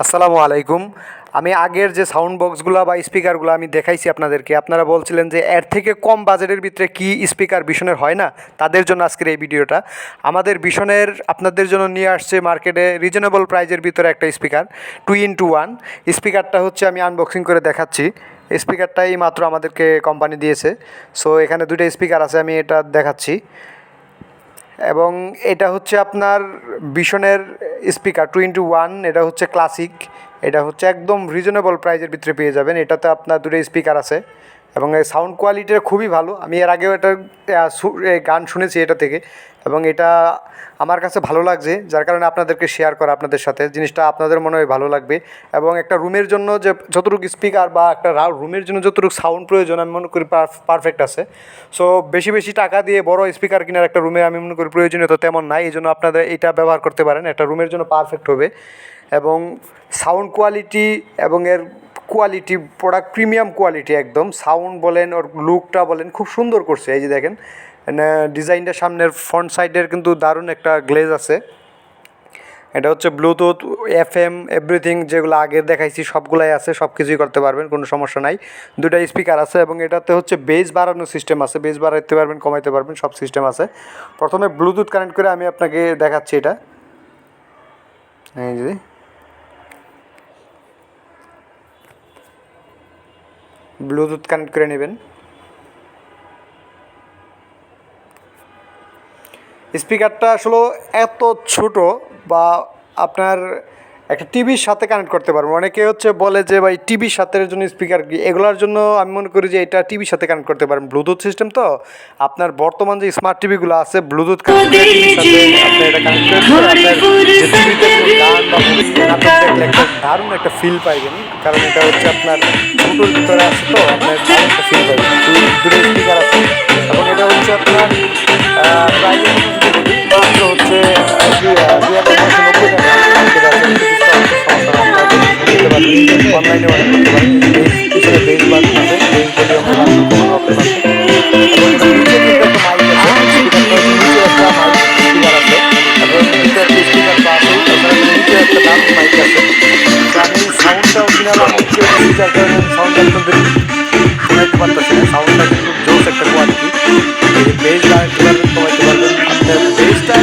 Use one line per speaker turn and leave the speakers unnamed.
আসসালামু আলাইকুম। আমি আগের যে সাউন্ড বক্সগুলো বা স্পিকারগুলো আমি দেখাইছি আপনাদেরকে, আপনারা বলছিলেন যে এর থেকে কম বাজেটের ভিতরে কি স্পিকার বিশনের হয় না, তাদের জন্য আজকের এই ভিডিওটা। আমাদের বিশনের আপনাদের জন্য নিয়ে আসছে মার্কেটে রিজনেবল প্রাইজের ভিতরে একটা স্পিকার 2-in-1 স্পিকারটা হচ্ছে আমি আনবক্সিং করে দেখাচ্ছি। স্পিকারটাই মাত্র আমাদেরকে কোম্পানি দিয়েছে। সো এখানে দুটো স্পিকার আছে, আমি এটা দেখাচ্ছি। এবং এটা হচ্ছে আপনার বিশনের স্পিকার 2-in-1, এটা হচ্ছে ক্লাসিক, এটা হচ্ছে একদম রিজনেবল প্রাইজের ভিতরে পেয়ে যাবেন। এটাতে আপনার দুটো স্পিকার আছে এবং এই সাউন্ড কোয়ালিটিটা খুবই ভালো। আমি এর আগেও এটা গান শুনেছি এটা থেকে, এবং এটা আমার কাছে ভালো লাগছে, যার কারণে আপনাদেরকে শেয়ার করা আপনাদের সাথে। জিনিসটা আপনাদের মনে হয় ভালো লাগবে। এবং একটা রুমের জন্য যে যতটুকু স্পিকার বা একটা রুমের জন্য যতটুকু সাউন্ড প্রয়োজন আমি মনে করি পারফেক্ট আছে। সো বেশি বেশি টাকা দিয়ে বড় স্পিকার কেনার একটা রুমে আমি মনে করি প্রয়োজনীয়তা তেমন নাই, এই জন্য আপনাদের এটা ব্যবহার করতে পারেন, একটা রুমের জন্য পারফেক্ট হবে। এবং সাউন্ড কোয়ালিটি এবং এর কোয়ালিটি, প্রোডাক্ট প্রিমিয়াম কোয়ালিটি একদম। সাউন্ড বলেন, ওর লুকটা বলেন, খুব সুন্দর করছে। এই যে দেখেন ডিজাইনটা, সামনের ফ্রন্ট সাইডের কিন্তু দারুণ একটা গ্লেজ আছে। এটা হচ্ছে ব্লুটুথ, FM, এভরিথিং যেগুলো আগের দেখাইছি সবগুলাই আছে, সব কিছুই করতে পারবেন, কোনো সমস্যা নাই। দুটা স্পিকার আছে এবং এটাতে হচ্ছে বেস বাড়ানোর সিস্টেম আছে, বেস বাড়াইতে পারবেন, কমাইতে পারবেন, সব সিস্টেম আছে। প্রথমে ব্লুটুথ কানেক্ট করে আমি আপনাকে দেখাচ্ছি। এটা এই যে ব্লুটুথ কানেক্ট করে নেবেন। স্পিকারটা আসলে এত ছোট, বা আপনার একটা টিভির সাথে কানেক্ট করতে পারবেন। অনেকে হচ্ছে বলে যে ভাই টিভির সাথে জন্য স্পিকার কি, এগুলোর জন্য আমি মনে করি যে এটা টিভির সাথে কানেক্ট করতে পারবেন। ব্লুটুথ সিস্টেম তো আপনার বর্তমান যে স্মার্ট টিভিগুলো আছে, ব্লুটুথ কানেক্ট করে টিভির সাথে আপনি এটা কানেক্ট করে আপনার যে টিভিতে কোনো গান বা মুভি নাটক দেখলে একটা দারুণ একটা ফিল পাইবেন। কারণ এটা হচ্ছে আপনার ব্লুটুথের ভিতরে আছে, তো আপনার দারুণ একটা ফিল পাইবেন। দুটো স্পিকার আছে এবং এটা হচ্ছে আপনার প্রাইজের মাত্র হচ্ছে 2,990 টাকা। অনলাইনে অর্ডার করতে পারেন। পিছনে বেস বাটন আছে, বেস ভলিউম বাটন, কোনো অপশন আছে। এবং এটা নিচে কিন্তু একটা মাইক আছে, স্পিকারটা নিচে একটা মাইক স্পিকার আছে, এবং নিচে একটা স্পিকার তো আছে, তাছাড়া নিচে একটা ডাবল মাইক আছে। তো আমি সাউন্ডটা অরিজিনাল আমাকে যার কারণে আমি সাউন্ডটা আপনাদের শোনাইতে পারতেছি না। সাউন্ডটা কিন্তু জোস একটা কোয়ালিটি। বেস বাড়াইতে পারবেন, কমাইতে পারবেন। আপনার বেসটা